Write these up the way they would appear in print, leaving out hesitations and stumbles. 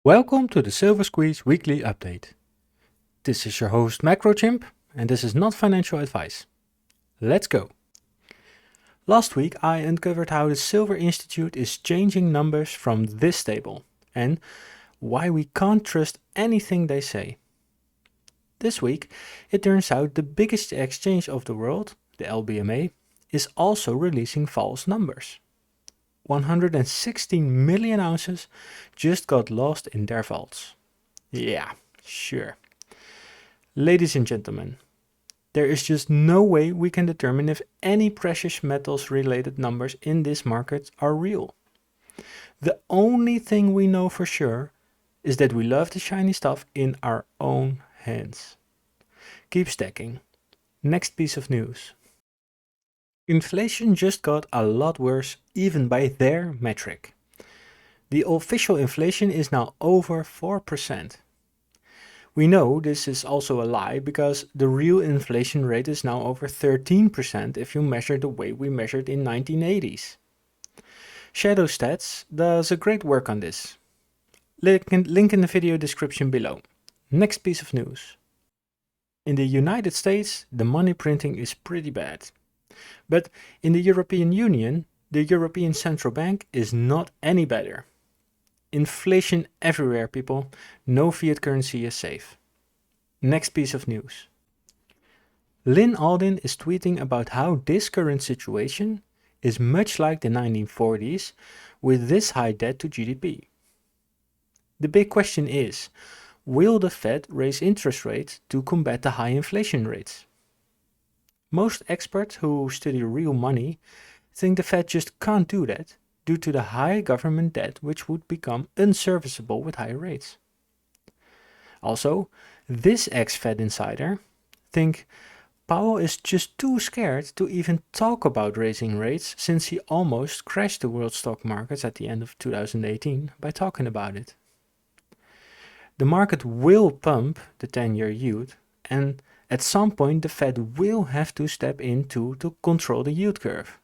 Welcome to the Silver Squeeze Weekly Update. This is your host Macrochimp, and this is not financial advice. Let's go! Last week I uncovered how the Silver Institute is changing numbers from this table, and why we can't trust anything they say. This week it turns out the biggest exchange of the world, the LBMA, is also releasing false numbers. 116 million ounces just got lost in their vaults. Yeah, sure. Ladies and gentlemen, there is just no way we can determine if any precious metals related numbers in this market are real. The only thing we know for sure is that we love the shiny stuff in our own hands. Keep stacking. Next piece of news. Inflation just got a lot worse, even by their metric. The official inflation is now over 4%. We know this is also a lie because the real inflation rate is now over 13% if you measure the way we measured in 1980s. Shadow Stats does a great work on this. Link in the video description below. Next piece of news. In the United States, the money printing is pretty bad. But in the European Union, the European Central Bank is not any better. Inflation everywhere, people. No fiat currency is safe. Next piece of news. Lynn Alden is tweeting about how this current situation is much like the 1940s with this high debt to GDP. The big question is, will the Fed raise interest rates to combat the high inflation rates? Most experts who study real money think the Fed just can't do that due to the high government debt, which would become unserviceable with higher rates. Also, this ex-Fed insider thinks Powell is just too scared to even talk about raising rates since he almost crashed the world stock markets at the end of 2018 by talking about it. The market will pump the 10-year yield, and at some point the Fed will have to step in to control the yield curve.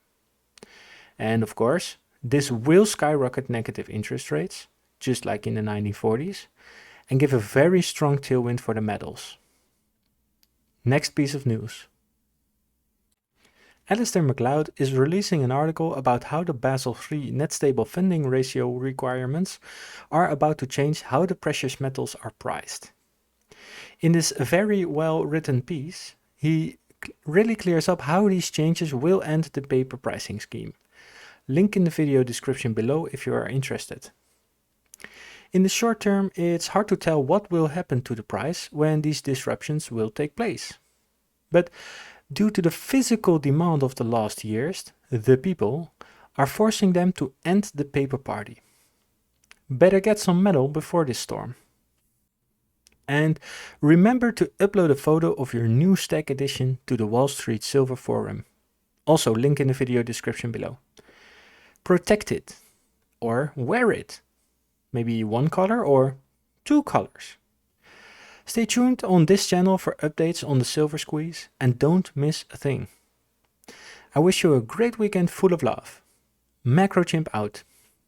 And of course, this will skyrocket negative interest rates, just like in the 1940s, and give a very strong tailwind for the metals. Next piece of news. Alistair MacLeod is releasing an article about how the Basel III net stable funding ratio requirements are about to change how the precious metals are priced. In this very well written piece, he really clears up how these changes will end the paper pricing scheme. Link in the video description below if you are interested. In the short term, it's hard to tell what will happen to the price when these disruptions will take place. But due to the physical demand of the last years, the people are forcing them to end the paper party. Better get some metal before this storm. And remember to upload a photo of your new stack edition to the Wall Street Silver Forum. Also link in the video description below. Protect it or wear it. Maybe one color or two colors. Stay tuned on this channel for updates on the Silver Squeeze and don't miss a thing. I wish you a great weekend full of love. Macrochimp out.